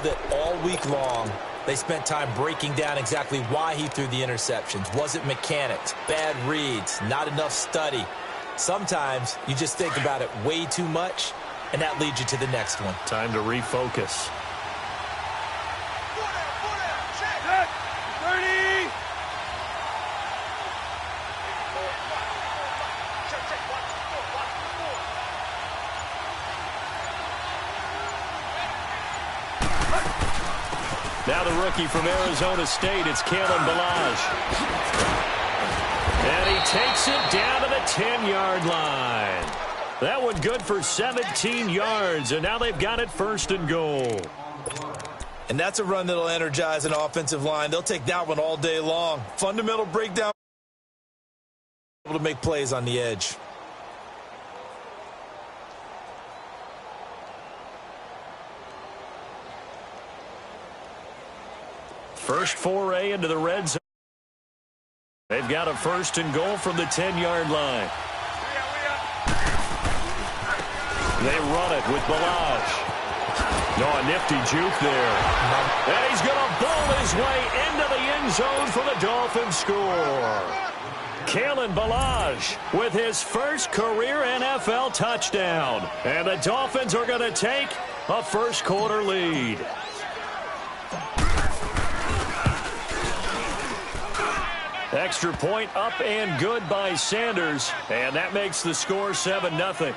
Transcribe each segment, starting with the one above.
that all week long, they spent time breaking down exactly why he threw the interceptions. Was it mechanics, bad reads, not enough study? Sometimes you just think about it way too much, and that leads you to the next one. Time to refocus. Now the rookie from Arizona State, it's Kalen Ballage. And he takes it down to the 10-yard line. That one good for 17 yards, and now they've got it 1st and goal. And that's a run that'll energize an offensive line. They'll take that one all day long. Fundamental breakdown. Able to make plays on the edge. First foray into the red zone. They've got a 1st and goal from the 10-yard line. They run it with Ballage. No, a nifty juke there. And he's going to bowl his way into the end zone for the Dolphins score. Kalen Ballage with his first career NFL touchdown. And the Dolphins are going to take a first-quarter lead. Extra point up and good by Sanders. And that makes the score 7-0.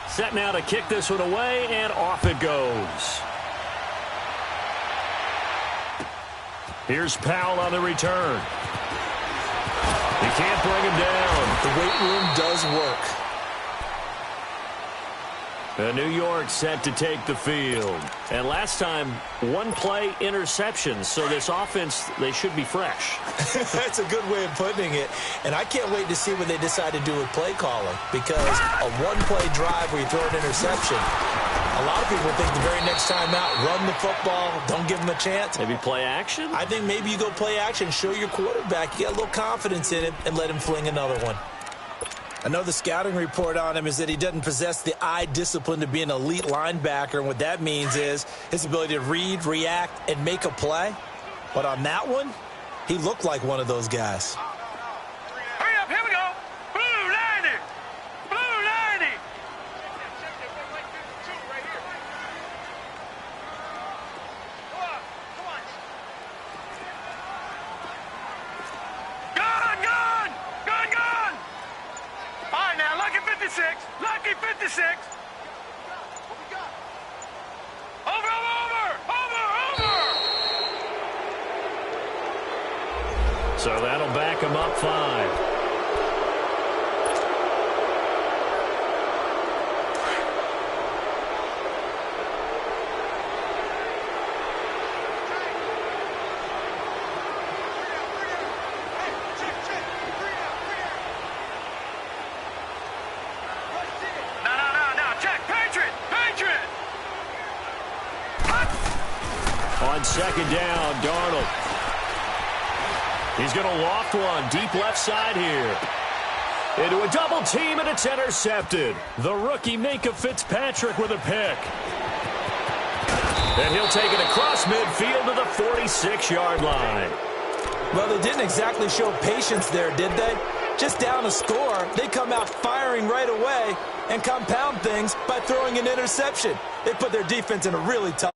Set now to kick this one away, and off it goes. Here's Powell on the return. He can't bring him down. The weight room does work. New York set to take the field. And last time, one play interception. So this offense, they should be fresh. That's a good way of putting it. And I can't wait to see what they decide to do with play calling. Because a one-play drive where you throw an interception, a lot of people think the very next time out, run the football, don't give them a chance. Maybe play action? I think maybe you go play action, show your quarterback, you get a little confidence in it, and let him fling another one. I know the scouting report on him is that he doesn't possess the eye discipline to be an elite linebacker, and what that means is his ability to read, react, and make a play. But on that one, he looked like one of those guys. Hurry up, here we go. Blue 90. Blue 90. Gun, gun, gun, gun. All right, now, lucky 56. Lucky 56. What we got? Over, over, over, over. So that'll back him up 5. On 2nd down, Darnold. He's going to loft one deep left side here. Into a double team, and it's intercepted. The rookie Minka Fitzpatrick with a pick. And he'll take it across midfield to the 46-yard line. Well, they didn't exactly show patience there, did they? Just down a score, they come out firing right away and compound things by throwing an interception. They put their defense in a really tough.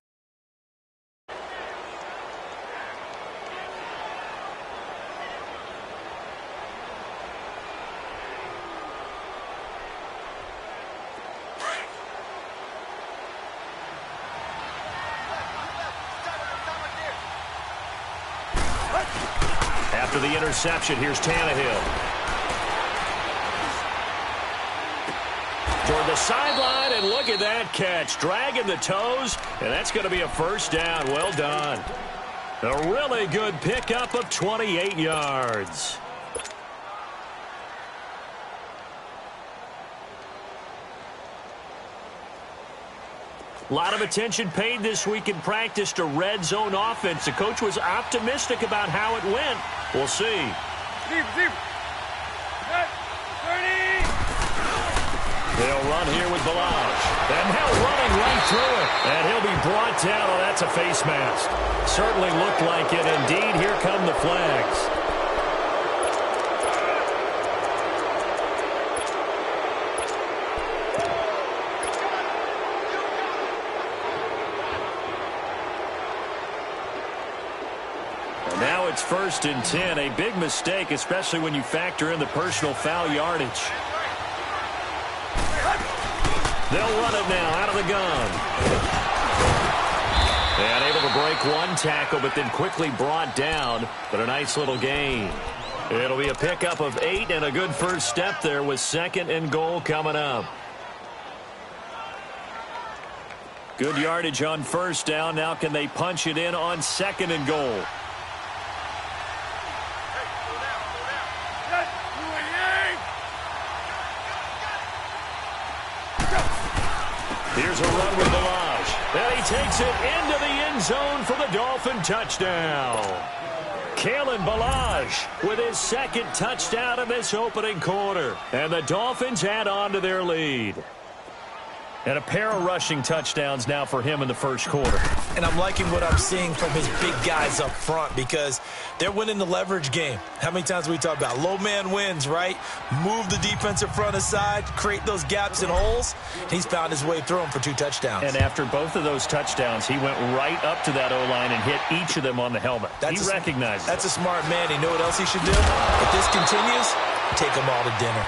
After the interception, here's Tannehill. Toward the sideline, and look at that catch. Dragging the toes, and that's going to be a first down. Well done. A really good pickup of 28 yards. A lot of attention paid this week in practice to red zone offense. The coach was optimistic about how it went. We'll see. They'll run here with Balazs. And now running right through it. And he'll be brought down. Oh, that's a face mask. Certainly looked like it. Indeed, here come the flags. And now it's 1st and 10. A big mistake, especially when you factor in the personal foul yardage. They'll run it now out of the gun. And able to break one tackle, but then quickly brought down. But a nice little gain. It'll be a pickup of 8 and a good first step there with 2nd and goal coming up. Good yardage on 1st down. Now can they punch it in on 2nd and goal? Here's a run with Balazs. And he takes it into the end zone for the Dolphin touchdown. Kalen Balazs with his 2nd touchdown in this opening quarter. And the Dolphins add on to their lead. And a pair of rushing touchdowns now for him in the first quarter. And I'm liking what I'm seeing from his big guys up front because they're winning the leverage game. How many times we talk about low man wins, right? Move the defensive front aside, create those gaps and holes. He's found his way through them for 2 touchdowns. And after both of those touchdowns, he went right up to that O-line and hit each of them on the helmet. He recognized it. That's a smart man. You know what else he should do? If this continues, take them all to dinner.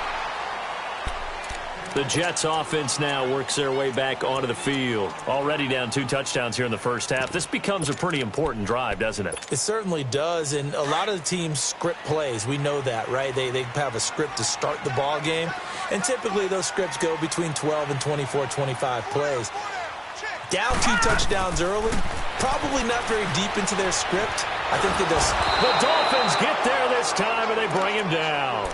The Jets offense now works their way back onto the field. Already down 2 touchdowns here in the first half. This becomes a pretty important drive, doesn't it? It certainly does, and a lot of the teams script plays. We know that, right? They have a script to start the ball game, and typically those scripts go between 12 and 24, 25 plays. Down 2 touchdowns early, probably not very deep into their script. I think they just... The Dolphins get there this time, and they bring him down.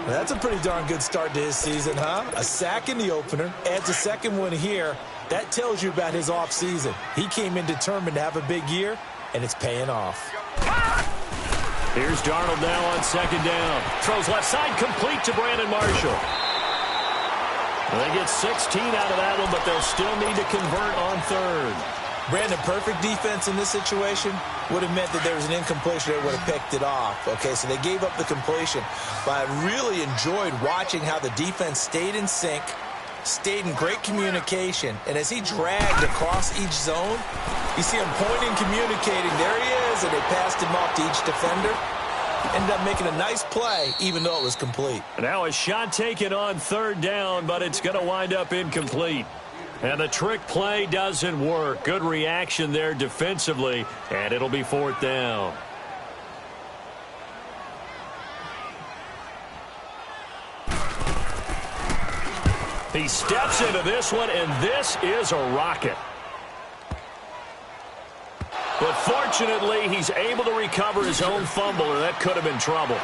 That's a pretty darn good start to his season, huh? A sack in the opener, adds a 2nd one here. That tells you about his offseason. He came in determined to have a big year, and it's paying off. Here's Darnold now on 2nd down. Throws left side, complete to Brandon Marshall. They get 16 out of that one, but they'll still need to convert on 3rd. Brandon, perfect defense in this situation would have meant that there was an incompletion that would have picked it off. Okay, so they gave up the completion. But I really enjoyed watching how the defense stayed in sync, stayed in great communication. And as he dragged across each zone, you see him pointing, communicating. There he is, and they passed him off to each defender. Ended up making a nice play, even though it was complete. Now a shot taken on 3rd down, but it's going to wind up incomplete. And the trick play doesn't work. Good reaction there defensively, and it'll be 4th down. He steps into this one, and this is a rocket. But fortunately, he's able to recover his own fumble, or that could have been trouble.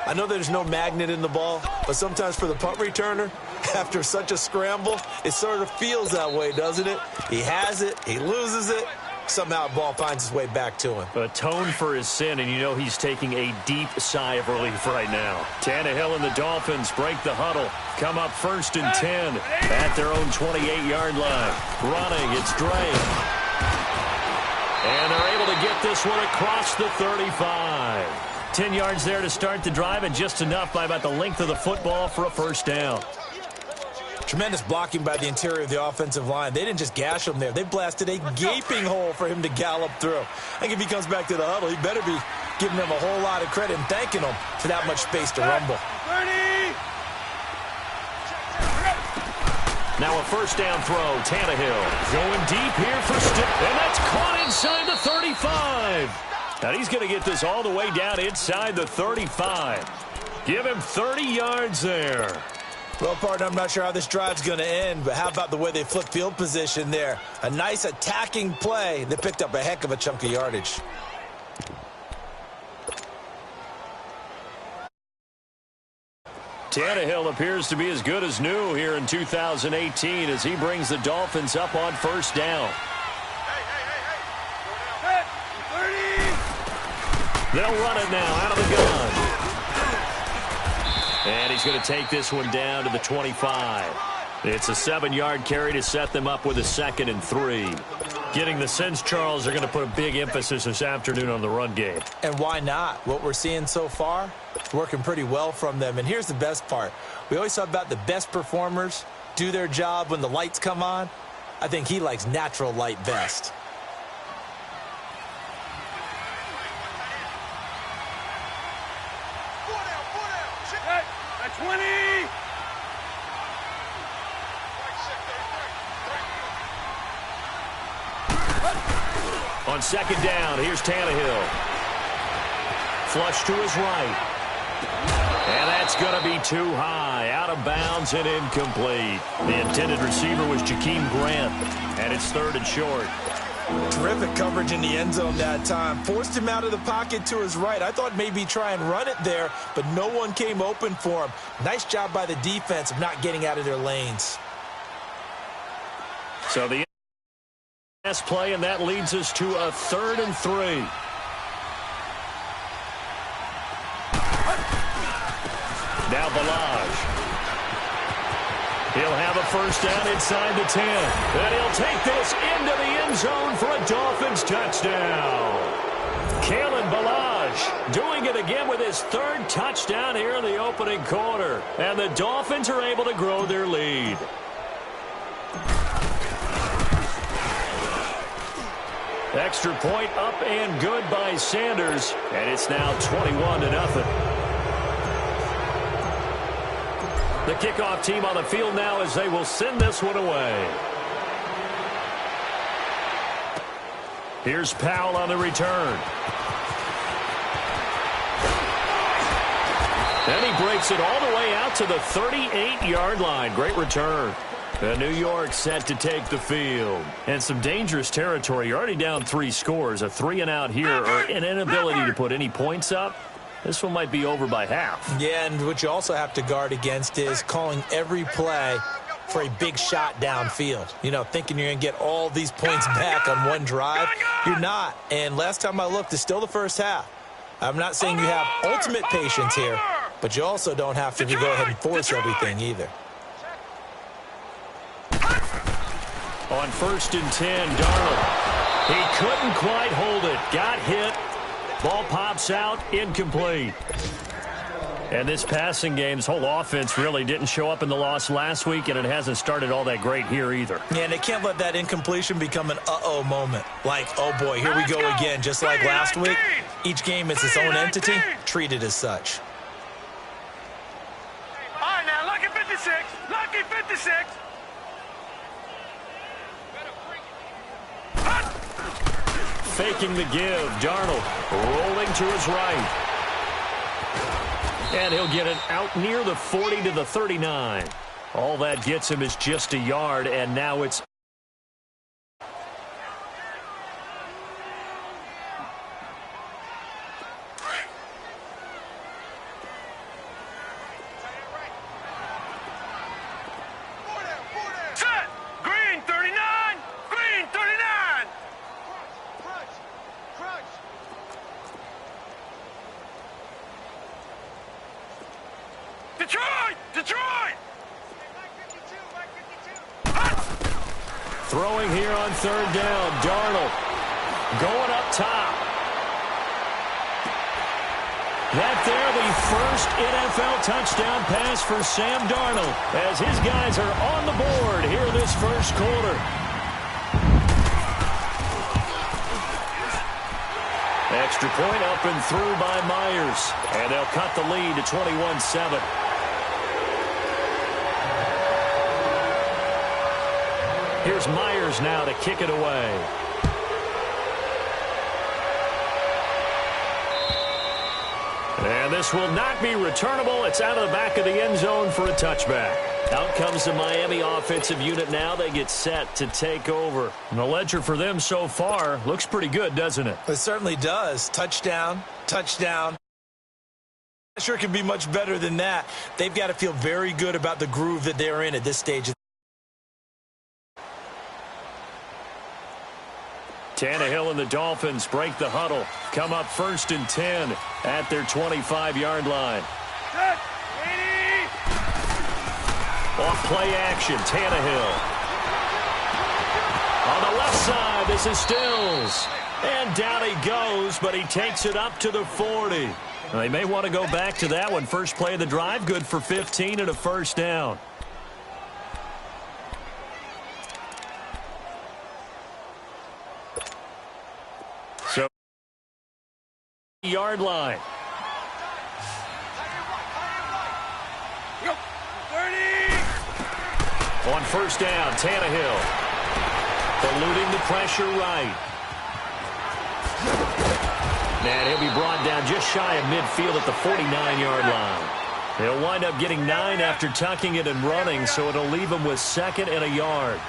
I know there's no magnet in the ball, but sometimes for the punt returner, after such a scramble, it sort of feels that way, doesn't it? He has it, he loses it, somehow the ball finds its way back to him. Atone for his sin, and you know he's taking a deep sigh of relief right now. Tannehill and the Dolphins break the huddle, come up 1st and 10 at their own 28-yard line. Running, it's Dre. And they're able to get this one across the 35. 10 yards there to start the drive, and just enough by about the length of the football for a 1st down. Tremendous blocking by the interior of the offensive line. They didn't just gash him there. They blasted a gaping hole for him to gallop through. I think if he comes back to the huddle, he better be giving them a whole lot of credit and thanking them for that much space to rumble. 30. Now a 1st down throw. Tannehill going deep here for Stick, and that's caught inside the 35. And he's going to get this all the way down inside the 35. Give him 30 yards there. Well, partner, I'm not sure how this drive's going to end, but how about the way they flip field position there? A nice attacking play that picked up a heck of a chunk of yardage. Tannehill appears to be as good as new here in 2018 as he brings the Dolphins up on first down. They'll run it now out of the gun. And he's going to take this one down to the 25. It's a 7-yard carry to set them up with a 2nd and 3. Getting the sense, Charles, they're going to put a big emphasis this afternoon on the run game. And why not? What we're seeing so far, working pretty well from them. And here's the best part. We always talk about the best performers do their job when the lights come on. I think he likes natural light best. At 20. On 2nd down, here's Tannehill. Flush to his right. And that's going to be too high. Out of bounds and incomplete. The intended receiver was Jakeem Grant. And it's 3rd and short. Terrific coverage in the end zone that time. Forced him out of the pocket to his right. I thought maybe try and run it there, but no one came open for him. Nice job by the defense of not getting out of their lanes. So the last play, and that leads us to a 3rd and 3. Now Balaj. He'll have a first down inside the 10. And he'll take this into the end zone for a Dolphins touchdown. Kalen Balaj doing it again with his 3rd touchdown here in the opening quarter. And the Dolphins are able to grow their lead. Extra point up and good by Sanders. And it's now 21-0. The kickoff team on the field now as they will send this one away. Here's Powell on the return. And he breaks it all the way out to the 38-yard line. Great return. And New York set to take the field. And some dangerous territory. You're already down 3 scores. A 3-and-out here or an inability to put any points up. This one might be over by half. Yeah, and what you also have to guard against is calling every play for a big shot downfield. You know, thinking you're going to get all these points back on one drive. You're not. And last time I looked, it's still the first half. I'm not saying you have ultimate patience here, but you also don't have to go ahead and force everything either. On 1st and 10, Darnold. He couldn't quite hold it. Got hit. Ball pops out, incomplete. And this passing game's whole offense really didn't show up in the loss last week, and it hasn't started all that great here either. Yeah, and they can't let that incompletion become an uh-oh moment. Like, oh boy, here we go again, just like last week. Each game is its own entity, treated as such. All right, now, lucky 56. Lucky 56. Faking the give. Darnold rolling to his right. And he'll get it out near the 40 to the 39. All that gets him is just a yard, and now it's Set. Green 39. Green 39. Crunch. Detroit. throwing here on 3rd down. Darnold going up top. That there, the first NFL touchdown pass for Sam Darnold as his guys are on the board here this first quarter. Extra point up and through by Myers. And they'll cut the lead to 21-7. Here's Myers now to kick it away. And this will not be returnable. It's out of the back of the end zone for a touchback. Out comes the Miami offensive unit now. They get set to take over. And the ledger for them so far looks pretty good, doesn't it? It certainly does. Touchdown, touchdown. Sure can be much better than that. They've got to feel very good about the groove that they're in at this stage. Tannehill and the Dolphins break the huddle. Come up 1st and 10 at their 25-yard line. Off play action, Tannehill. On the left side, this is Stills. And down he goes, but he takes it up to the 40. They may want to go back to that one. First play of the drive, good for 15 and a first down. So, yard line. 30. On first down, Tannehill. Eluding the pressure right. And he'll be brought down just shy of midfield at the 49-yard line. He'll wind up getting 9 after tucking it and running, so it'll leave him with 2nd and a yard.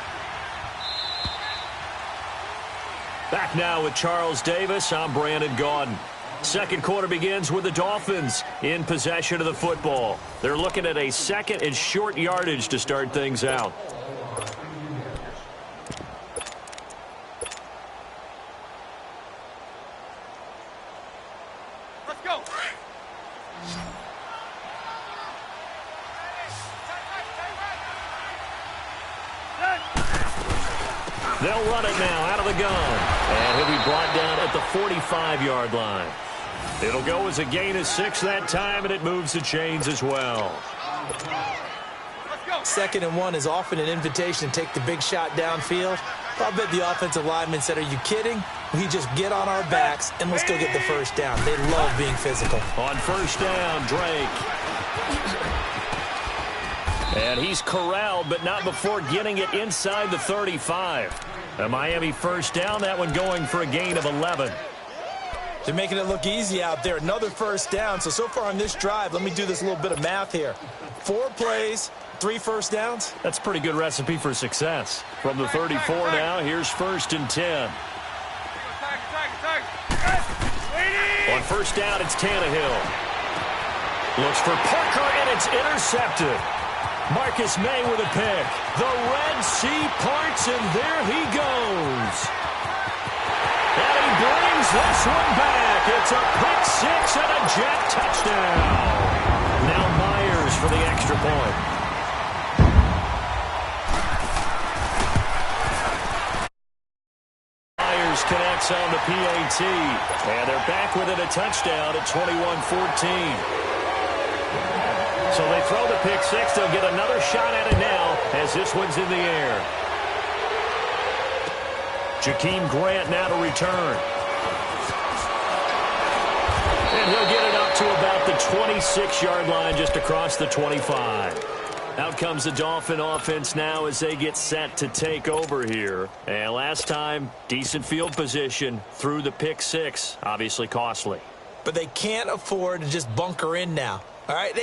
Back now with Charles Davis. I'm Brandon Gaudin. Second quarter begins with the Dolphins in possession of the football. They're looking at a 2nd and short yardage to start things out. They'll run it now out of the gun. And he'll be brought down at the 45-yard line. It'll go as a gain of 6 that time, and it moves the chains as well. 2nd and 1 is often an invitation to take the big shot downfield. I'll bet the offensive lineman said, are you kidding? We just get on our backs, and let's go get the first down. They love being physical. On first down, Drake. And he's corralled, but not before getting it inside the 35. A Miami first down, that one going for a gain of 11. They're making it look easy out there. Another first down. So far on this drive, let me do this little bit of math here. 4 plays, 3 first downs. That's a pretty good recipe for success. From the 34 now, here's 1st and 10. On first down, it's Tannehill. Looks for Parker, and it's intercepted. Marcus May with a pick. The Red Sea parts, and there he goes. And he brings this one back. It's a pick 6 and a jet touchdown. Now Myers for the extra point. Myers connects on the PAT. And they're back within a touchdown at 21-14. So they throw the pick 6. They'll get another shot at it now as this one's in the air. Jakeem Grant now to return. And he'll get it up to about the 26-yard line just across the 25. Out comes the Dolphin offense now as they get set to take over here. And last time, decent field position through the pick 6. Obviously costly. But they can't afford to just bunker in now. All right,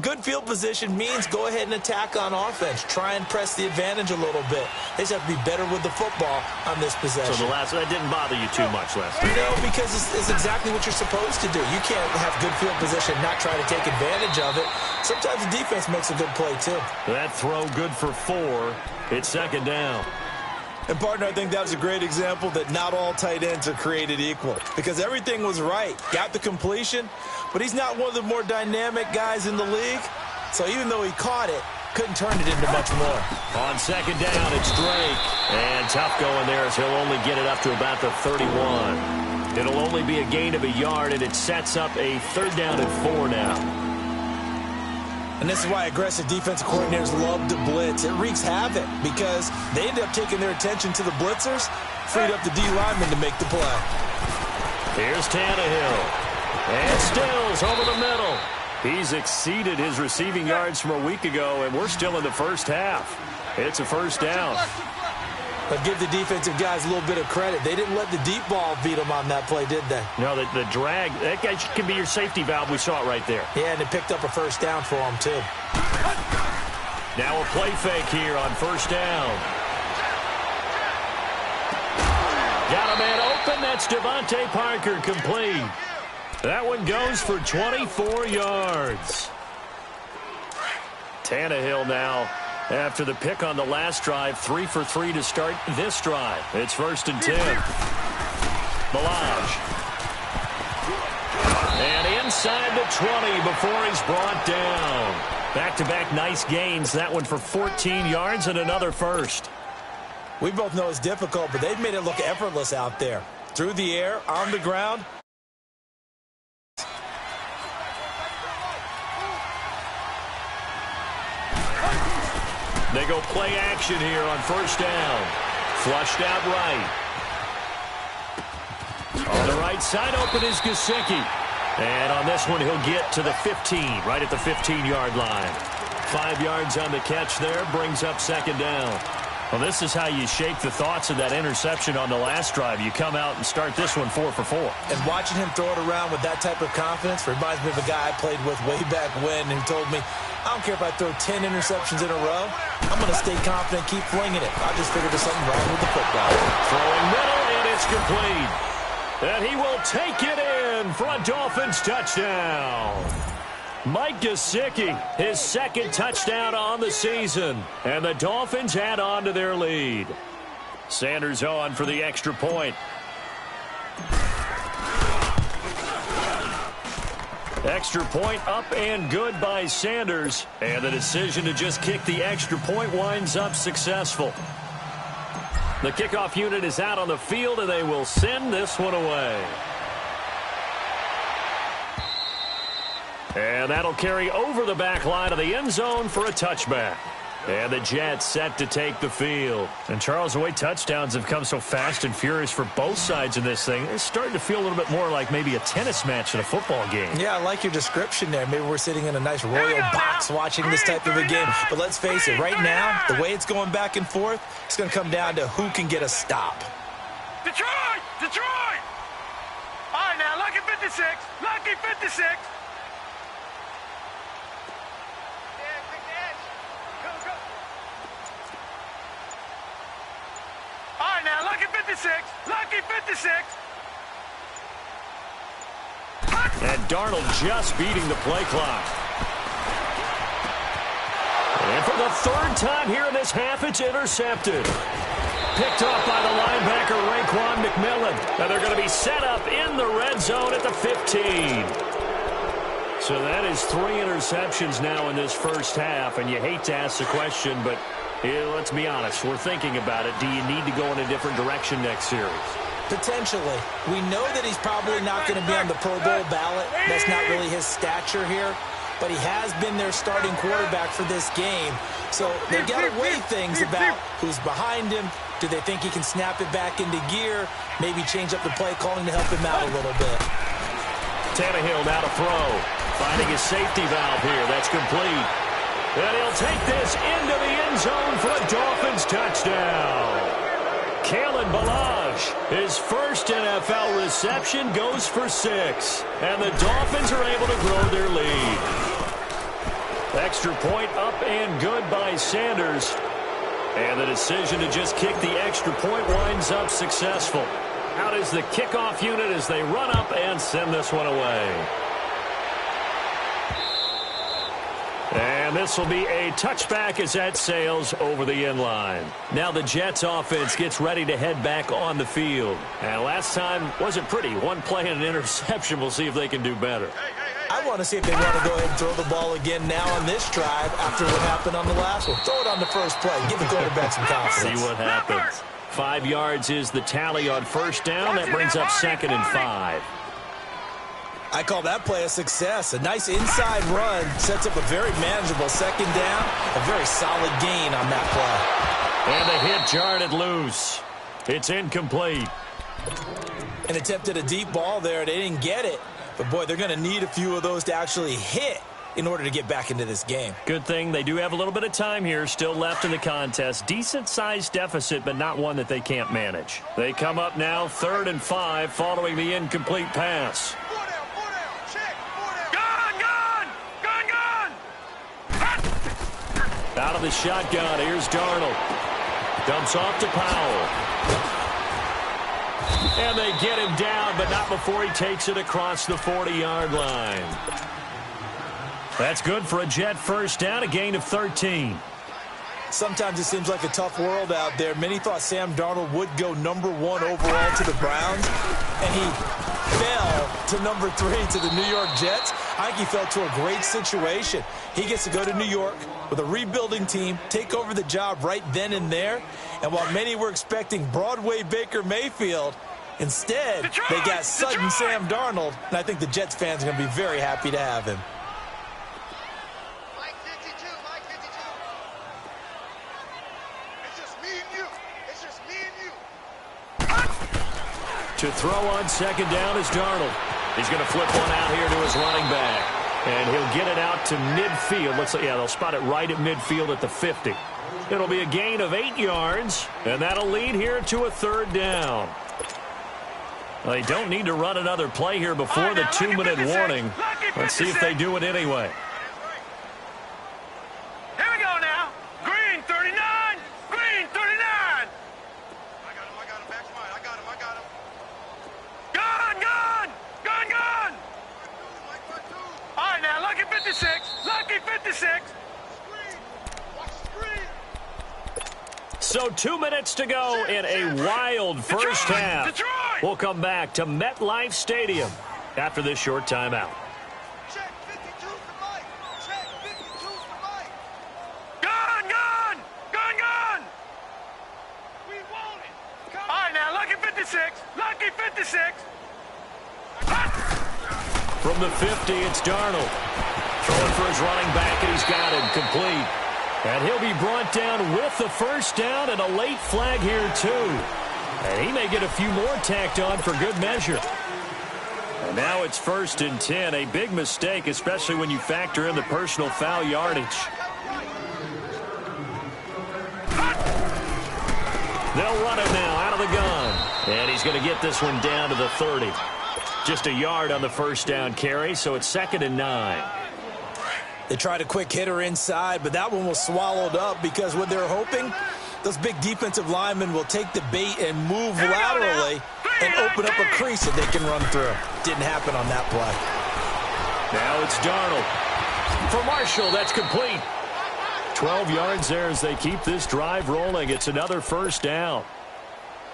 good field position means go ahead and attack on offense. Try and press the advantage a little bit. They just have to be better with the football on this possession. So that didn't bother you too much last time? No, because it's exactly what you're supposed to do. You can't have good field position and not try to take advantage of it. Sometimes the defense makes a good play, too. That throw good for 4. It's 2nd down. And, partner, I think that was a great example that not all tight ends are created equal because everything was right. Got the completion, but he's not one of the more dynamic guys in the league. So even though he caught it, couldn't turn it into much more. On 2nd down, it's Drake. And tough going there as he'll only get it up to about the 31. It'll only be a gain of a yard, and it sets up a 3rd down and 4 now. And this is why aggressive defensive coordinators love to blitz. It wreaks havoc because they end up taking their attention to the blitzers, freed up the D lineman to make the play. Here's Tannehill. And Stills over the middle. He's exceeded his receiving yards from a week ago, and we're still in the first half. It's a first down. But give the defensive guys a little bit of credit. They didn't let the deep ball beat them on that play, did they? No, the drag, that guy can be your safety valve. We saw it right there. Yeah, and they picked up a first down for them, too. Now a play fake here on first down. Got a man open. That's Devontae Parker complete. That one goes for 24 yards. Tannehill now, after the pick on the last drive, 3 for 3 to start this drive. It's 1st and 10. Balaj. And inside the 20 before he's brought down. Back-to-back nice gains. That one for 14 yards and another first. We both know it's difficult, but they've made it look effortless out there. Through the air, on the ground. They go play action here on 1st down. Flushed out right. On the right side, open is Gesicki. And on this one, he'll get to the 15, right at the 15-yard line. 5 yards on the catch there, brings up 2nd down. Well, this is how you shake the thoughts of that interception on the last drive. You come out and start this one 4 for 4. And watching him throw it around with that type of confidence reminds me of a guy I played with way back when who told me, I don't care if I throw 10 interceptions in a row. I'm going to stay confident, keep flinging it. I just figured there's something wrong with the football. Throwing middle, and it's complete. And he will take it in for a Dolphins touchdown. Mike Gesicki, his 2nd touchdown on the season. And the Dolphins add on to their lead. Sanders on for the extra point. Extra point up and good by Sanders. And the decision to just kick the extra point winds up successful. The kickoff unit is out on the field, and they will send this one away. And that'll carry over the back line of the end zone for a touchback. And the Jets set to take the field. And, Charles, the way touchdowns have come so fast and furious for both sides in this thing, it's starting to feel a little bit more like maybe a tennis match in a football game. Yeah, I like your description there. Maybe we're sitting in a nice royal box watching this type of a game. But let's face it, right now, the way it's going back and forth, it's going to come down to who can get a stop. Detroit! Detroit! All right, now, lucky 56. Lucky 56. All right, now, lucky 56. Lucky 56. And Darnold just beating the play clock. And for the 3rd time here in this half, it's intercepted. Picked off by the linebacker, Raekwon McMillan. And they're going to be set up in the red zone at the 15. So that is 3 interceptions now in this first half. And you hate to ask the question, but let's be honest. We're thinking about it. Do you need to go in a different direction next series? Potentially. We know that he's probably not going to be on the Pro Bowl ballot. That's not really his stature here. But he has been their starting quarterback for this game. So they've got to weigh things about who's behind him. Do they think he can snap it back into gear? Maybe change up the play calling to help him out a little bit. Tannehill now to throw. Finding his safety valve here. That's complete. And he'll take this into the end zone for a Dolphins touchdown. Kalen Balaj, his first NFL reception, goes for 6. And the Dolphins are able to grow their lead. Extra point up and good by Sanders. And the decision to just kick the extra point winds up successful. Out is the kickoff unit as they run up and send this one away. And this will be a touchback as that sails over the end line. Now the Jets offense gets ready to head back on the field. And last time wasn't pretty. One play and an interception. We'll see if they can do better. I want to see if they want to go ahead and throw the ball again now on this drive after what happened on the last one. Throw it on the first play. Give the quarterback some confidence. See what happens. 5 yards is the tally on 1st down. That brings up 2nd and 5. I call that play a success. A nice inside run sets up a very manageable 2nd down. A very solid gain on that play. And the hit jarred it loose. It's incomplete. And attempted a deep ball there. They didn't get it. But, boy, they're going to need a few of those to actually hit in order to get back into this game. Good thing they do have a little bit of time here still left in the contest. Decent-sized deficit, but not one that they can't manage. They come up now 3rd and 5 following the incomplete pass. Out of the shotgun, here's Darnold. Dumps off to Powell. And they get him down, but not before he takes it across the 40-yard line. That's good for a Jet first down, a gain of 13. Sometimes it seems like a tough world out there. Many thought Sam Darnold would go number 1 overall to the Browns, and he fell to number 3 to the New York Jets. I think he fell to a great situation. He gets to go to New York with a rebuilding team, take over the job right then and there. And while many were expecting Broadway Baker Mayfield, instead they got sudden Sam Darnold, and I think the Jets fans are going to be very happy to have him. To throw on second down is Darnold. He's going to flip one out here to his running back. And he'll get it out to midfield. Looks like, yeah, they'll spot it right at midfield at the 50. It'll be a gain of 8 yards, and that'll lead here to a third down. They don't need to run another play here before the 2-minute warning. Let's see if they do it anyway. Here we go now. Green 39. Green 39. I got him. Back right. I got him. Gun. All right, now, lucky 56. Lucky 56. So 2 minutes to go in a wild first half. Detroit. We'll come back to MetLife Stadium after this short timeout. Check 52 for Mike. Check 52 for Mike. Gun. We want it. All right, now, lucky 56. Lucky 56. From the 50, it's Darnold. Throwing for his running back, and he's got him complete. And he'll be brought down with the first down and a late flag here, too. And he may get a few more tacked on for good measure. And now it's 1st and 10. A big mistake, especially when you factor in the personal foul yardage. They'll run him now out of the gun. And he's going to get this one down to the 30. Just a yard on the first down carry, so it's 2nd and 9. They tried a quick hitter inside, but that one was swallowed up because what they're hoping, those big defensive linemen will take the bait and move laterally and open up a crease that they can run through. Didn't happen on that play. Now it's Darnold. For Marshall, that's complete. 12 yards there as they keep this drive rolling. It's another first down.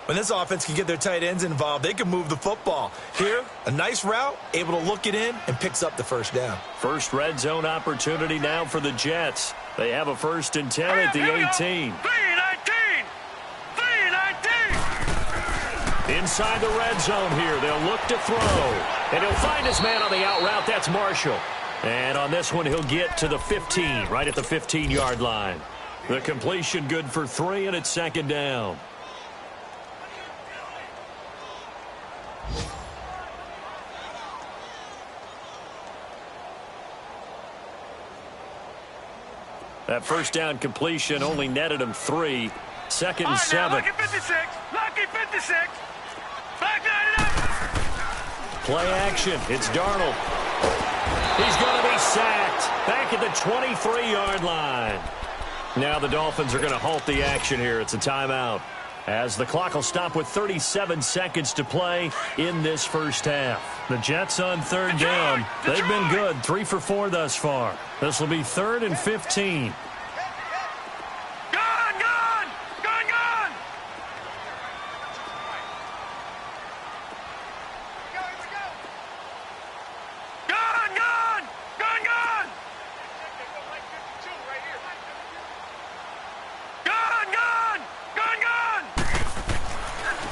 When this offense can get their tight ends involved, they can move the football. Here, a nice route, able to look it in, and picks up the first down. First red zone opportunity now for the Jets. They have a 1st and 10 at the 18. 3-19. Inside the red zone here, they'll look to throw. And he'll find his man on the out route. That's Marshall. And on this one, he'll get to the 15, right at the 15-yard line. The completion good for 3, and it's 2nd down. That first down completion only netted him 3. 2nd and 7. Lucky 56. Lucky 56. Back 99. Play action. It's Darnold. He's going to be sacked. Back at the 23-yard line. Now the Dolphins are going to halt the action here. It's a timeout, as the clock will stop with 37 seconds to play in this first half. The Jets on 3rd down. They've been good, 3 for 4 thus far. This will be 3rd and 15.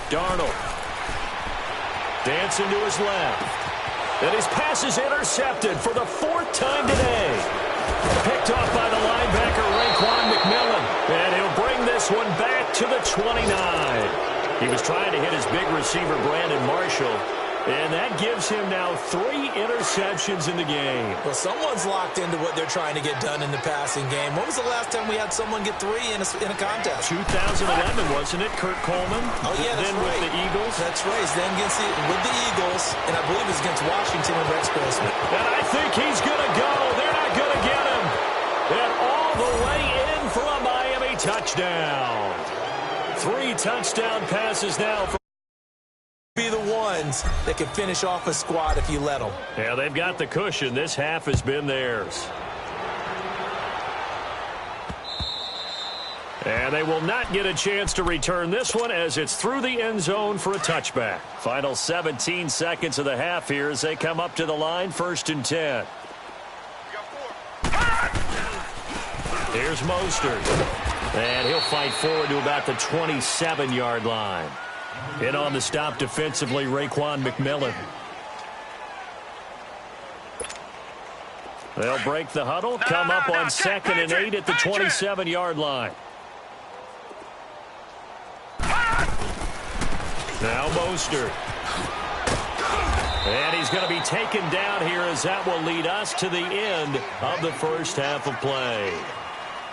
Darnold dancing to his left. And his pass is intercepted for the 4th time today. Picked off by the linebacker, Raekwon McMillan. And he'll bring this one back to the 29. He was trying to hit his big receiver, Brandon Marshall. And that gives him now 3 interceptions in the game. Well, someone's locked into what they're trying to get done in the passing game. When was the last time we had someone get 3 in a contest? 2011, wasn't it? Kurt Coleman? Oh, yeah, that's then right. With the Eagles? That's right. Then with the Eagles, and I believe it's against Washington and Rex Grossman. And I think he's going to go. They're not going to get him. And all the way in for a Miami touchdown. 3 touchdown passes now for ones that can finish off a squad if you let them. Yeah, they've got the cushion. This half has been theirs. And they will not get a chance to return this one as it's through the end zone for a touchback. Final 17 seconds of the half here as they come up to the line, 1st and 10. Here's Mostert. And he'll fight forward to about the 27-yard line. In on the stop defensively, Raekwon McMillan. They'll break the huddle, come up on 2nd and 8 at the 27-yard line. Now Mostert. And he's going to be taken down here as that will lead us to the end of the first half of play.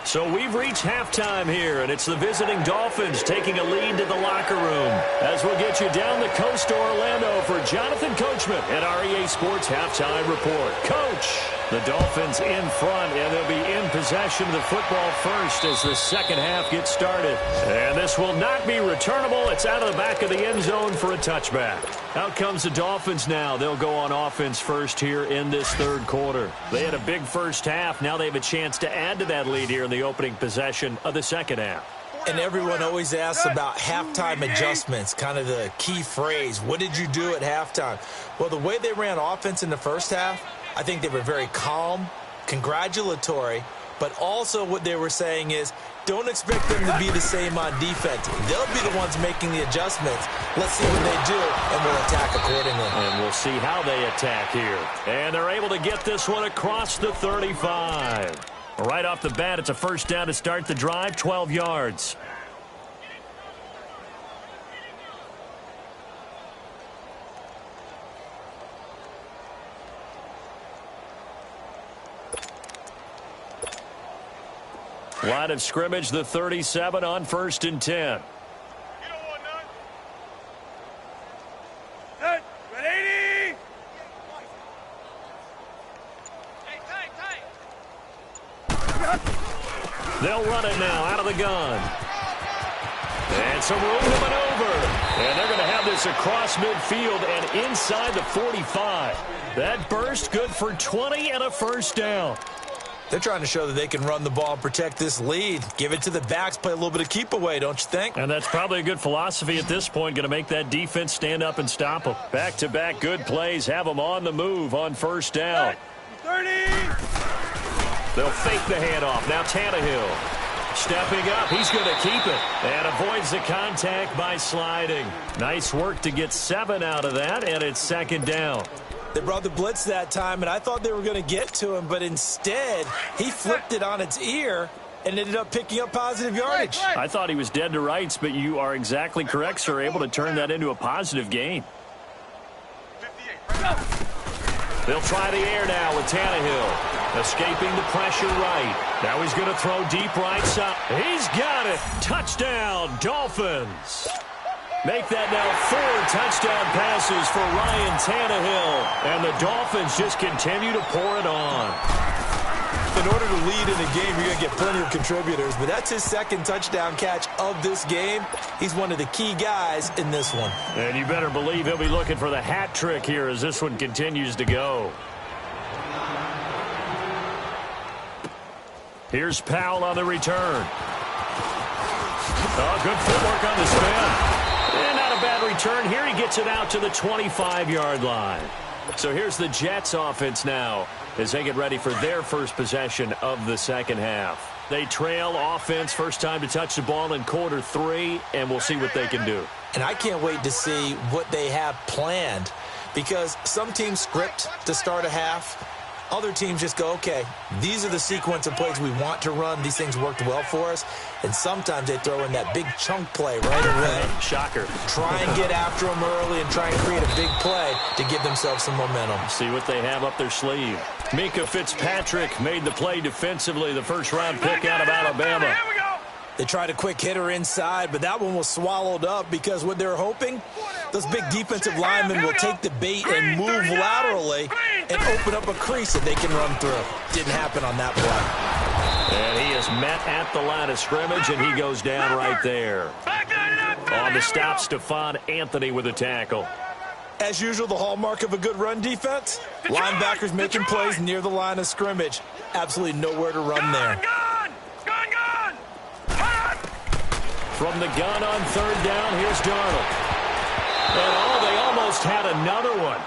So we've reached halftime here, and it's the visiting Dolphins taking a lead to the locker room. As we'll get you down the coast to Orlando for Jonathan Coachman at REA Sports Halftime Report. Coach, the Dolphins in front, and they'll be in possession of the football first as the second half gets started. And this will not be returnable. It's out of the back of the end zone for a touchback. Out comes the Dolphins now. They'll go on offense first here in this third quarter. They had a big first half. Now they have a chance to add to that lead here in the opening possession of the second half. And everyone always asks about halftime adjustments, kind of the key phrase. What did you do at halftime? Well, the way they ran offense in the first half, I think they were very calm, congratulatory, but also what they were saying is don't expect them to be the same on defense. They'll be the ones making the adjustments. Let's see what they do, and we'll attack accordingly. And we'll see how they attack here. And they're able to get this one across the 35. Right off the bat, it's a first down to start the drive, 12 yards. Line of scrimmage, the 37 on 1st and 10. You don't want none. Set. Ready? They'll run it now out of the gun. And some room to maneuver. And they're going to have this across midfield and inside the 45. That burst good for 20 and a first down. They're trying to show that they can run the ball and protect this lead. Give it to the backs, play a little bit of keep away, don't you think? And that's probably a good philosophy at this point, going to make that defense stand up and stop them. Back-to-back good plays, have them on the move on first down. 30. They'll fake the handoff. Now Tannehill stepping up. He's going to keep it and avoids the contact by sliding. Nice work to get 7 out of that, and it's second down. They brought the blitz that time, and I thought they were going to get to him, but instead he flipped it on its ear and ended up picking up positive yardage. I thought he was dead to rights, but you are exactly correct, sir. Able to turn that into a positive gain. 58. They'll try the air now with Tannehill. Escaping the pressure right. Now he's going to throw deep right side. He's got it. Touchdown, Dolphins. Make that now 4 touchdown passes for Ryan Tannehill. And the Dolphins just continue to pour it on. In order to lead in a game, you're going to get plenty of contributors, but that's his second touchdown catch of this game. He's one of the key guys in this one. And you better believe he'll be looking for the hat trick here as this one continues to go. Here's Powell on the return. Oh, good footwork on the spin. And not a bad return here. He gets it out to the 25-yard line. So here's the Jets offense now as they get ready for their first possession of the second half. They trail offense, first time to touch the ball in quarter 3, and we'll see what they can do. And I can't wait to see what they have planned, because some teams script to start a half. Other teams just go, okay, these are the sequence of plays we want to run. These things worked well for us. And sometimes they throw in that big chunk play right away. Shocker. Try and get after them early and try and create a big play to give themselves some momentum. See what they have up their sleeve. Mika Fitzpatrick made the play defensively, the first-round pick out of Alabama. Here we go. They tried a quick hitter inside, but that one was swallowed up because what they're hoping, those big defensive linemen will take the bait and move laterally and open up a crease that they can run through. Didn't happen on that play. And he is met at the line of scrimmage, and he goes down right there. On the stop, Stephon Anthony with a tackle. As usual, the hallmark of a good run defense, linebackers making plays near the line of scrimmage. Absolutely nowhere to run there. Gun! From the gun on third down, here's Darnold. And they almost had another one.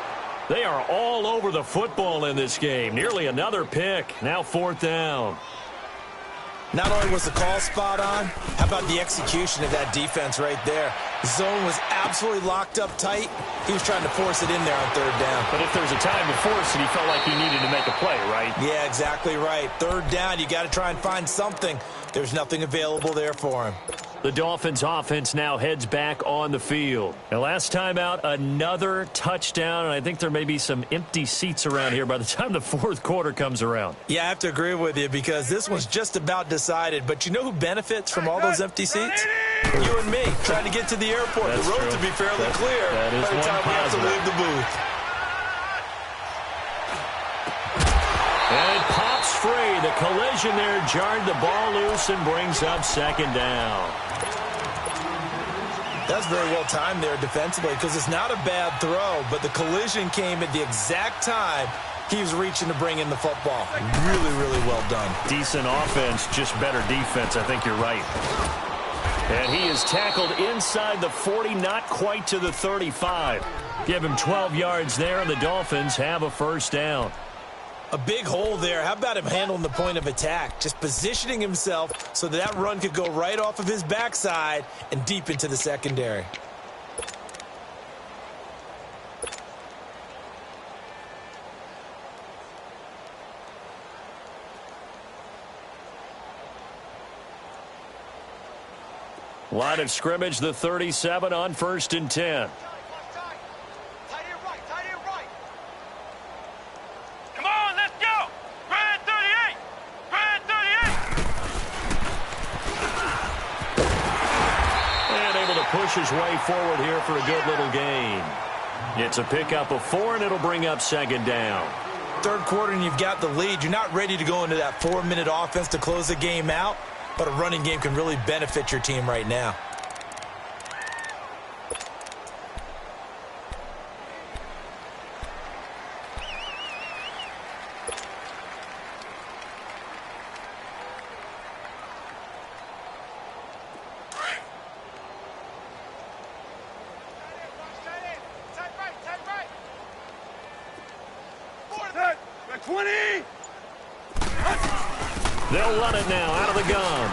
They are all over the football in this game. Nearly another pick. Now fourth down. Not only was the call spot on, how about the execution of that defense right there? The zone was absolutely locked up tight. He was trying to force it in there on third down. But if there was a time to force it, he felt like he needed to make a play, right? Yeah, exactly right. Third down, you got to try and find something. There's nothing available there for him. The Dolphins offense now heads back on the field. And last time out, another touchdown, and I think there may be some empty seats around here by the time the fourth quarter comes around. Yeah, I have to agree with you because this one's just about decided. But you know who benefits from all those empty seats? You and me, trying to get to the airport. That's the road true. to be fairly clear that is by the time we have to leave the booth. And it pops free. The collision there jarred the ball loose and brings up second down. That's very well timed there defensively because it's not a bad throw, but the collision came at the exact time he was reaching to bring in the football. Really, really well done. Decent offense, just better defense. I think you're right. And he is tackled inside the 40, not quite to the 35. Give him 12 yards there, and the Dolphins have a first down. A big hole there. How about him handling the point of attack? Just positioning himself so that run could go right off of his backside and deep into the secondary. Line of scrimmage, the 37 on 1st and 10. Come on, let's go! Grand 38! Grand 38! And able to push his way forward here for a good little gain. It's a pickup of 4, and it'll bring up second down. Third quarter, and you've got the lead. You're not ready to go into that 4-minute offense to close the game out, but a running game can really benefit your team right now. They'll run it now out of the gun.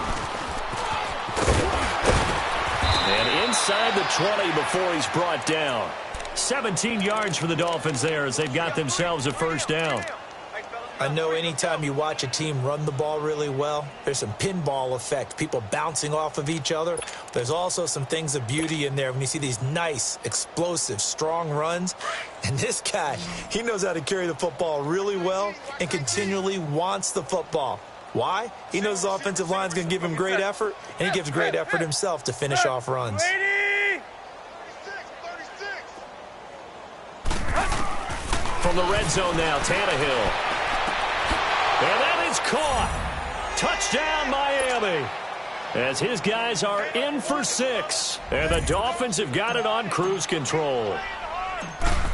And inside the 20 before he's brought down. 17 yards for the Dolphins there as they've got themselves a first down. I know anytime you watch a team run the ball really well, there's some pinball effect, people bouncing off of each other. There's also some things of beauty in there when you see these nice, explosive, strong runs. And this guy, he knows how to carry the football really well and continually wants the football. Why? He knows the offensive line's going to give him great effort, and he gives great effort himself to finish off runs. From the red zone now, Tannehill. And that is caught. Touchdown, Miami. As his guys are in for 6. And the Dolphins have got it on cruise control.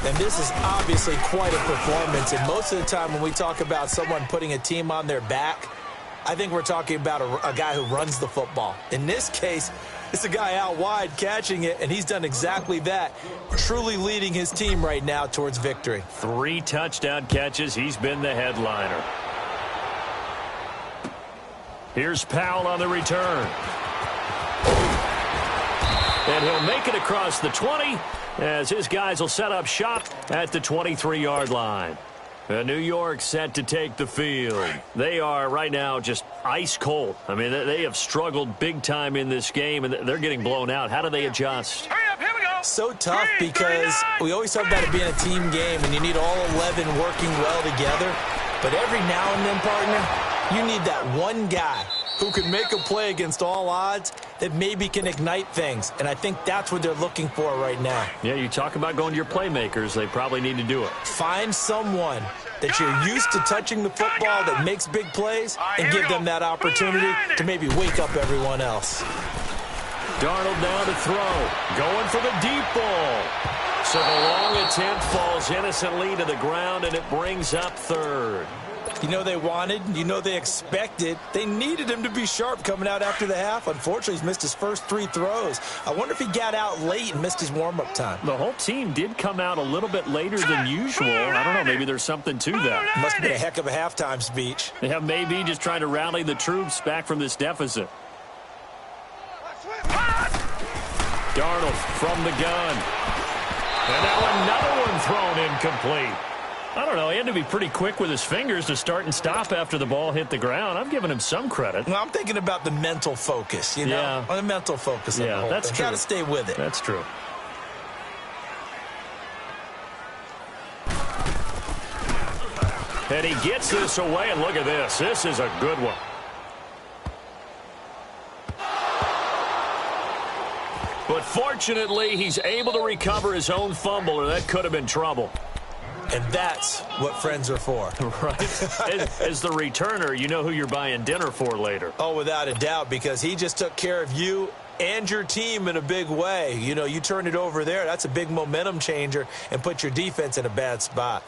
And this is obviously quite a performance. And most of the time when we talk about someone putting a team on their back, I think we're talking about a guy who runs the football. In this case, it's a guy out wide catching it, and he's done exactly that, truly leading his team right now towards victory. 3 touchdown catches. He's been the headliner. Here's Powell on the return. And he'll make it across the 20 as his guys will set up shop at the 23-yard line. New York set to take the field. They are right now just ice cold. I mean, they have struggled big time in this game, and they're getting blown out. How do they adjust? Hurry up, here we go! So tough because we always talk about it being a team game, and you need all 11 working well together. But every now and then, partner, you need that one guy who can make a play against all odds that maybe can ignite things. And I think that's what they're looking for right now. Yeah, you talk about going to your playmakers. They probably need to do it. Find someone that you're used to touching the football that makes big plays and give them that opportunity to maybe wake up everyone else. Darnold now to throw. Going for the deep ball. So the long attempt falls innocently to the ground, and it brings up third. You know they wanted, you know they expected. They needed him to be sharp coming out after the half. Unfortunately, he's missed his first 3 throws. I wonder if he got out late and missed his warm-up time. The whole team did come out a little bit later than usual. I don't know, maybe there's something to that. Must have been a heck of a halftime speech. Yeah, maybe just trying to rally the troops back from this deficit. Darnold from the gun. And now another one thrown incomplete. I don't know, he had to be pretty quick with his fingers to start and stop after the ball hit the ground. I'm giving him some credit. Well, I'm thinking about the mental focus, you know? Yeah. The mental focus of the whole that's thing. true. Got to stay with it. That's true. And he gets this away, and look at this. This is a good one. But fortunately, he's able to recover his own fumble, or that could have been trouble. And that's what friends are for. Right. As the returner, you know who you're buying dinner for later. Oh, without a doubt, because he just took care of you and your team in a big way. You know, you turn it over there, that's a big momentum changer, and put your defense in a bad spot.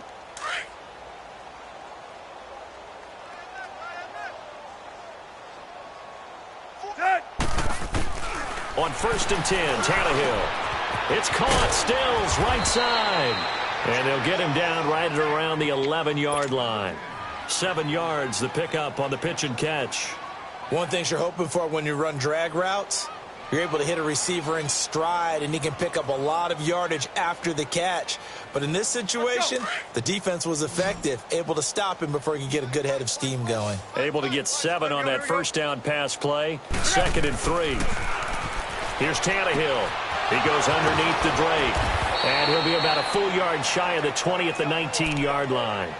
On 1st and 10, Tannehill. It's caught, Stills, right side. And they'll get him down right at around the 11-yard line. 7 yards, the pickup on the pitch and catch. One thing you're hoping for when you run drag routes, you're able to hit a receiver in stride, and he can pick up a lot of yardage after the catch. But in this situation, the defense was effective, able to stop him before he could get a good head of steam going. Able to get 7 on that first down pass play. 2nd and 3. Here's Tannehill. He goes underneath the Drake. And he'll be about a full yard shy of the 20 at the 19-yard line.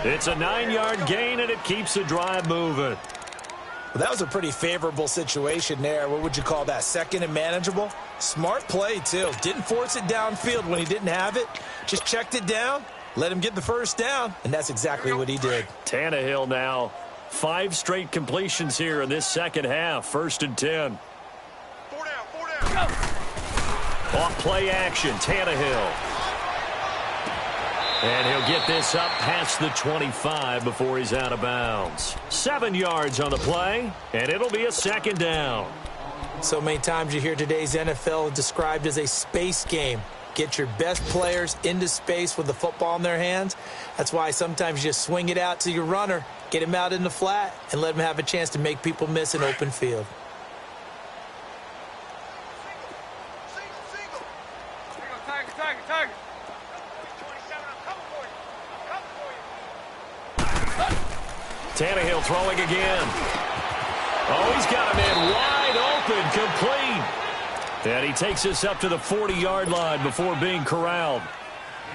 It's a 9-yard gain, and it keeps the drive moving. Well, that was a pretty favorable situation there. What would you call that? 2nd and manageable? Smart play, too. Didn't force it downfield when he didn't have it. Just checked it down, let him get the first down, and that's exactly what he did. Tannehill now. 5 straight completions here in this second half. 1st and 10. 4 down. Go. Off play action, Tannehill. And he'll get this up past the 25 before he's out of bounds. 7 yards on the play, and it'll be a 2nd down. So many times you hear today's NFL described as a space game. Get your best players into space with the football in their hands. That's why sometimes you just swing it out to your runner, get him out in the flat, and let him have a chance to make people miss an open field. Tiger. Tannehill throwing again. Oh, he's got him in wide open, complete. And he takes us up to the 40-yard line before being corralled.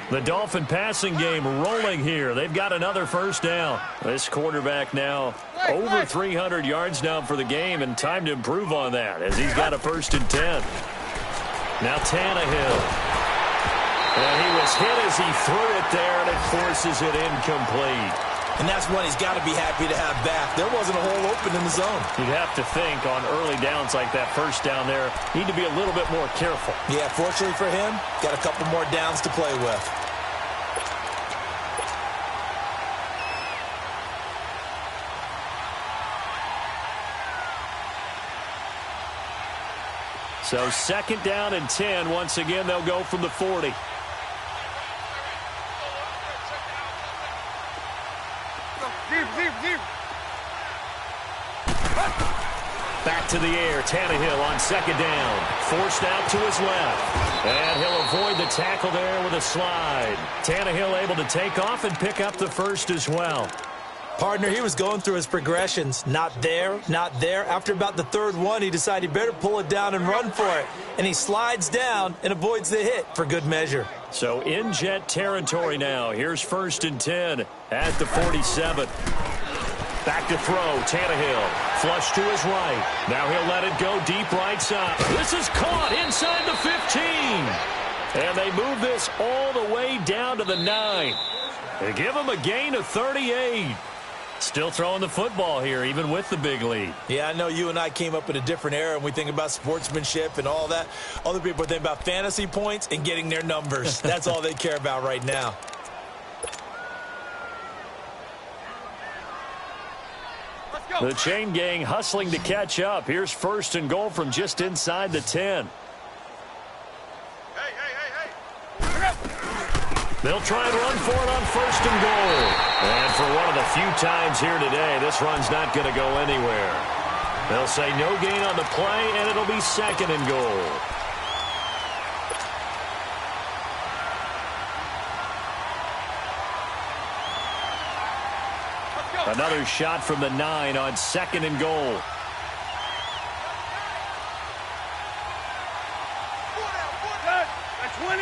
The Dolphin passing game rolling here. They've got another first down. This quarterback now over 300 yards now for the game, and time to improve on that as he's got a 1st and 10. Now Tannehill. And he was hit as he threw it there, and it forces it incomplete. And that's one he's got to be happy to have back. There wasn't a hole open in the zone. You'd have to think on early downs like that first down there, need to be a little bit more careful. Yeah, fortunately for him, got a couple more downs to play with. So 2nd down and 10. Once again, they'll go from the 40. Back to the air. Tannehill on 2nd down. Forced out to his left. And he'll avoid the tackle there with a slide. Tannehill able to take off and pick up the 1st as well. Partner, he was going through his progressions. Not there, not there. After about the 3rd one, he decided he better pull it down and run for it. And he slides down and avoids the hit for good measure. So in jet territory now. Here's 1st and 10 at the 47. Back to throw, Tannehill. Flush to his right. Now he'll let it go deep right side. This is caught inside the 15. And they move this all the way down to the 9. They give him a gain of 38. Still throwing the football here, even with the big lead. Yeah, I know you and I came up in a different era, and we think about sportsmanship and all that. Other people think about fantasy points and getting their numbers. That's all they care about right now. The chain gang hustling to catch up. Here's 1st and goal from just inside the 10. They'll try and run for it on 1st and goal. And for one of the few times here today, this run's not going to go anywhere. They'll say no gain on the play, and it'll be 2nd and goal. Another shot from the 9 on 2nd and goal. That's 20.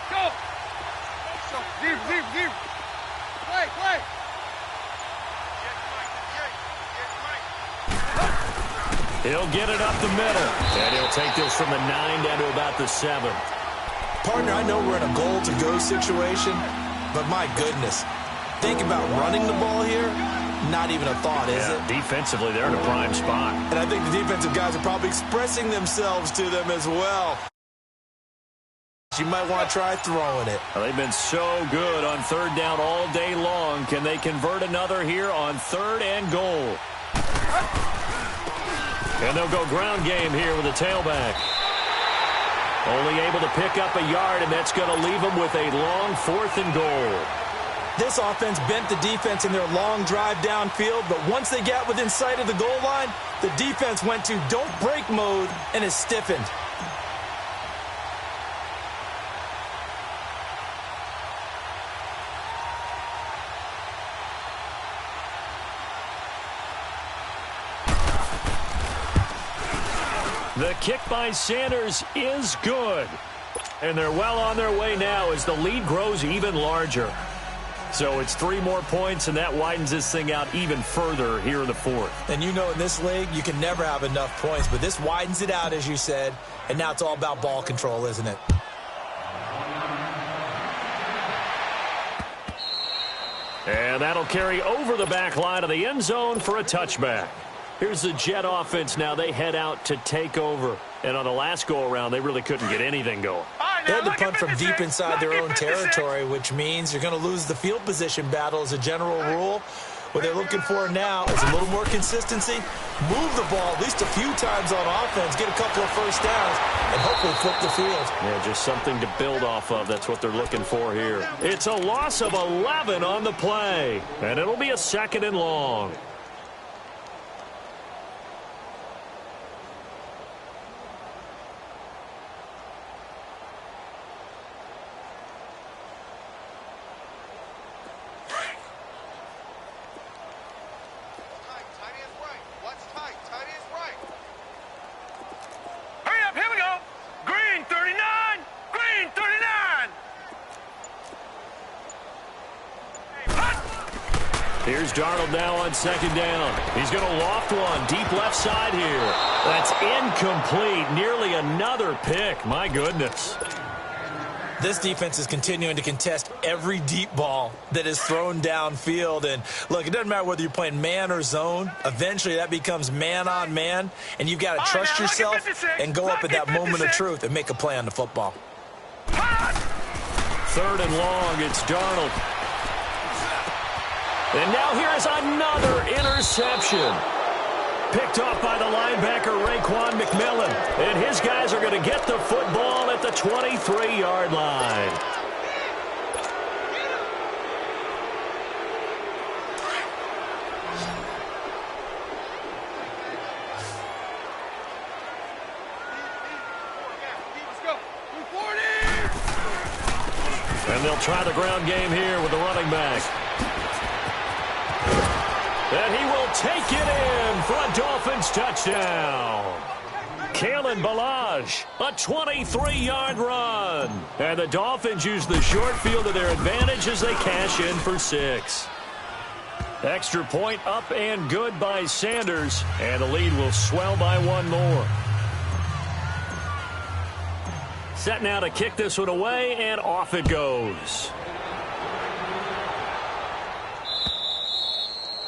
Go. Deep. Play. He'll get it up the middle. And he'll take this from the 9 down to about the 7. Partner, I know we're in a goal-to-go situation, but my goodness, think about running the ball here. Not even a thought, is it? Defensively, they're in a prime spot. And I think the defensive guys are probably expressing themselves to them as well. You might want to try throwing it. Well, they've been so good on 3rd down all day long. Can they convert another here on 3rd and goal? And they'll go ground game here with a tailback. Only able to pick up a yard, and that's going to leave them with a long 4th and goal. This offense bent the defense in their long drive downfield, but once they got within sight of the goal line, the defense went to don't break mode and is stiffened. The kick by Sanders is good. And they're well on their way now as the lead grows even larger. So it's 3 more points, and that widens this thing out even further here in the 4th. And you know in this league, you can never have enough points, but this widens it out, as you said, and now it's all about ball control, isn't it? And that'll carry over the back line of the end zone for a touchback. Here's the Jet offense now. They head out to take over. And on the last go-around, they really couldn't get anything going. They had to punt from deep inside their own territory, which means you're going to lose the field position battle as a general rule. What they're looking for now is a little more consistency, move the ball at least a few times on offense, get a couple of first downs, and hopefully flip the field. Yeah, just something to build off of. That's what they're looking for here. It's a loss of 11 on the play, and it'll be a 2nd and long. Here's Darnold now on 2nd down. He's going to loft one deep left side here. That's incomplete. Nearly another pick. My goodness. This defense is continuing to contest every deep ball that is thrown downfield. And, look, it doesn't matter whether you're playing man or zone. Eventually that becomes man on man. And you've got to trust yourself and go up at that moment of truth and make a play on the football. 3rd and long. It's Darnold. And now here is another interception. Picked off by the linebacker, Raekwon McMillan. And his guys are going to get the football at the 23-yard line. And they'll try the ground game here with the running back. And he will take it in for a Dolphins touchdown. Kalen Ballage, a 23-yard run. And the Dolphins use the short field to their advantage as they cash in for 6. Extra point up and good by Sanders. And the lead will swell by 1 more. set now to kick this one away, and off it goes.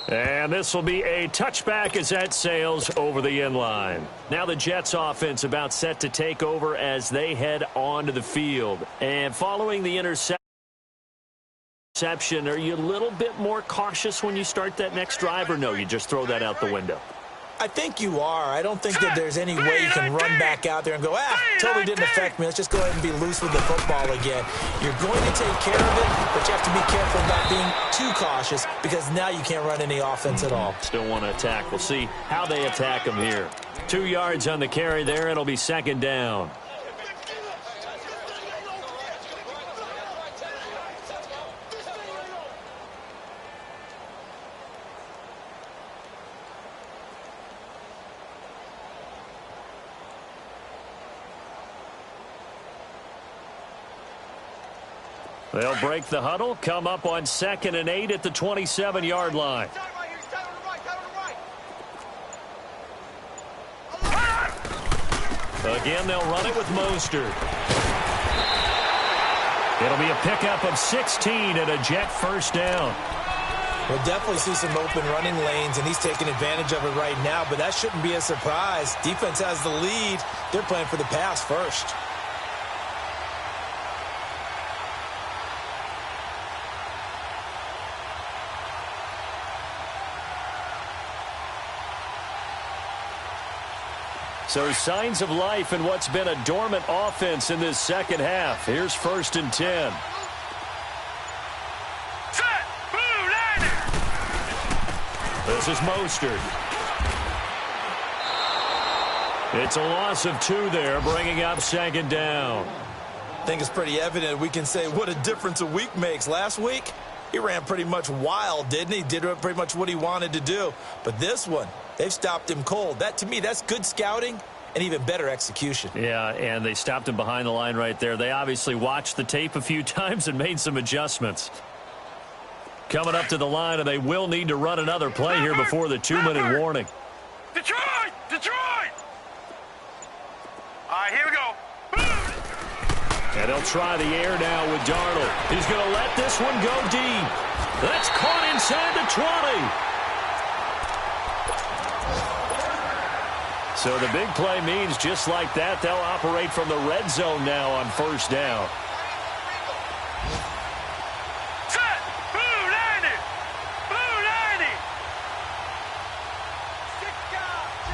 And this will be a touchback as that sails over the end line. Now the Jets offense about set to take over as they head onto the field. And following the interception, are you a little bit more cautious when you start that next drive, or no, you just throw that out the window? I think you are. I don't think that there's any way you can run back out there and go, totally didn't affect me. Let's just go ahead and be loose with the football again. You're going to take care of it, but you have to be careful about being too cautious because now you can't run any offense at all. Still want to attack. We'll see how they attack them here. 2 yards on the carry there. It'll be second down. They'll break the huddle, come up on 2nd and 8 at the 27-yard line. Again, they'll run it with Mostert. It'll be a pickup of 16 and a Jet first down. We'll definitely see some open running lanes, and he's taking advantage of it right now, but that shouldn't be a surprise. Defense has the lead. They're playing for the pass first. So signs of life in what's been a dormant offense in this second half. Here's 1st and 10. Set! Blue line! This is Mostert. It's a loss of 2 there, bringing up 2nd down. I think it's pretty evident. We can say what a difference a week makes. Last week, he ran pretty much wild, didn't he? Did pretty much what he wanted to do. But this one, they've stopped him cold. That, to me, that's good scouting and even better execution. Yeah, and they stopped him behind the line right there. They obviously watched the tape a few times and made some adjustments. Coming up to the line, and they will need to run another play here before the 2-minute warning. Detroit! Detroit! All right, here we go. And they'll try the air now with Darnold. He's going to let this one go deep. That's caught inside the 20. So the big play means just like that, they'll operate from the red zone now on 1st down. Set! Blue 90! Blue 90!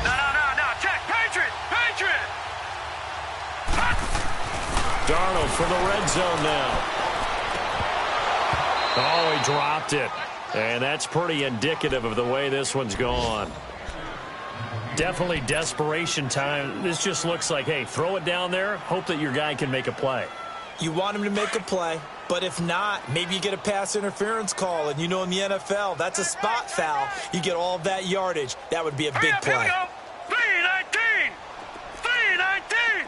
No. Check! Patriot! Patriot! Darnold for the red zone now. Oh, he dropped it. And that's pretty indicative of the way this one's gone. Definitely desperation time. This just looks like, hey, throw it down there, hope that your guy can make a play. You want him to make a play, but if not, maybe you get a pass interference call, and you know in the NFL, that's a spot foul. You get all of that yardage. That would be a big play. Here we go. 319! 319!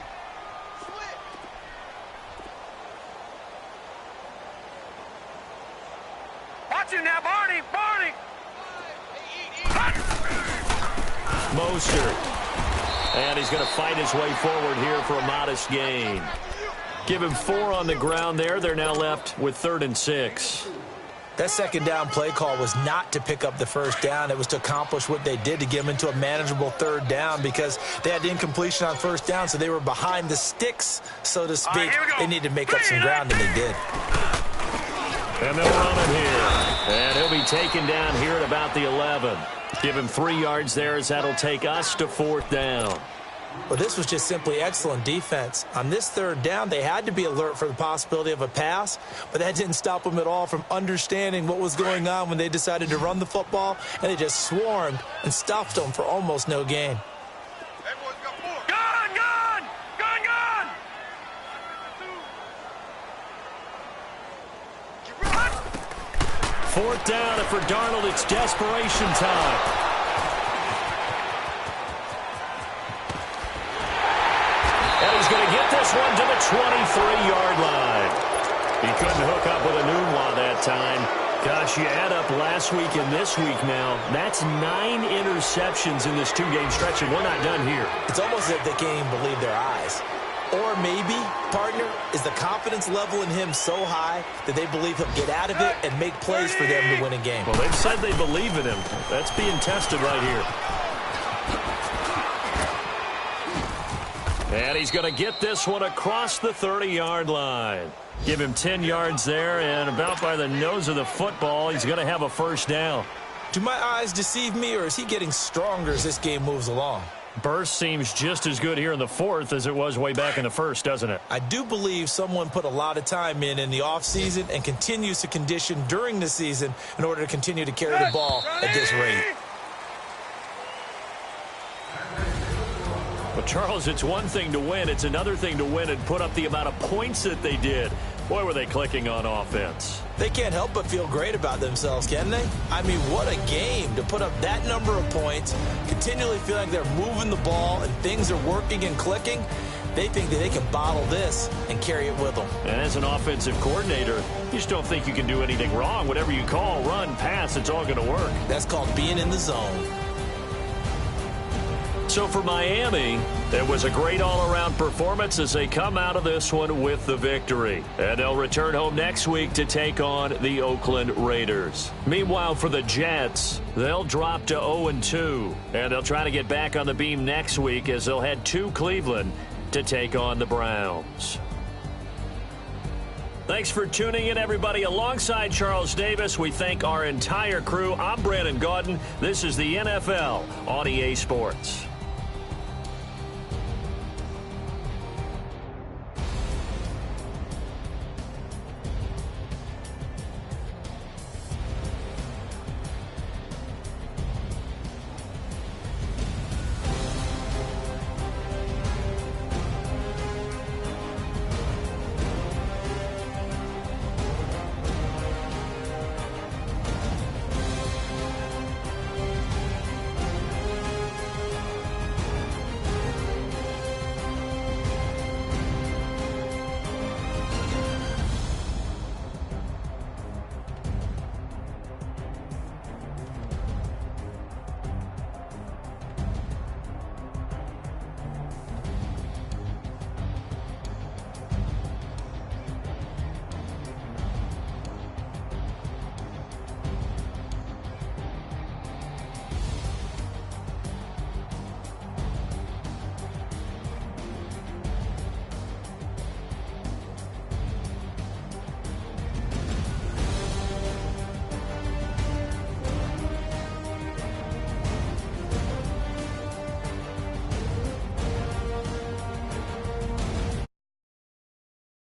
Watch him now, Barney! Barney! Mostert. And he's going to fight his way forward here for a modest gain. Give him 4 on the ground there. They're now left with 3rd and 6. That 2nd down play call was not to pick up the 1st down. It was to accomplish what they did to get them into a manageable 3rd down because they had incompletion on 1st down, so they were behind the sticks, so to speak. They needed to make up some ground, and they did. And they'll run it here. And he'll be taken down here at about the 11. Give him 3 yards there as that'll take us to 4th down. Well, this was just simply excellent defense. On this 3rd down, they had to be alert for the possibility of a pass, but that didn't stop them at all from understanding what was going on when they decided to run the football, and they just swarmed and stuffed them for almost no gain. Gun! Gun! Gun! Gun! 4th down, and for Darnold, it's desperation time. And he's going to get this one to the 23-yard line. He couldn't hook up with a Nunwa that time. Gosh, you add up last week and this week now, that's 9 interceptions in this 2-game stretch, and we're not done here. It's almost as if they can't even believe their eyes. Or maybe, partner, is the confidence level in him so high that they believe he'll get out of it and make plays for them to win a game. Well, they've said they believe in him. That's being tested right here. And he's going to get this one across the 30-yard line. Give him 10 yards there, and about by the nose of the football, he's going to have a first down. Do my eyes deceive me, or is he getting stronger as this game moves along? Burst seems just as good here in the fourth as it was way back in the first, doesn't it? I do believe someone put a lot of time in the offseason and continues to condition during the season in order to continue to carry the ball at this rate. Well, Charles, it's one thing to win. It's another thing to win and put up the amount of points that they did. Boy, were they clicking on offense. They can't help but feel great about themselves, can they? I mean, what a game to put up that number of points, continually feel like they're moving the ball and things are working and clicking. They think that they can bottle this and carry it with them. And as an offensive coordinator, you just don't think you can do anything wrong. Whatever you call, run, pass, it's all going to work. That's called being in the zone. So for Miami, it was a great all-around performance as they come out of this one with the victory. And they'll return home next week to take on the Oakland Raiders. Meanwhile, for the Jets, they'll drop to 0-2. And they'll try to get back on the beam next week as they'll head to Cleveland to take on the Browns. Thanks for tuning in, everybody. Alongside Charles Davis, we thank our entire crew. I'm Brandon Gaudin. This is the NFL on EA Sports.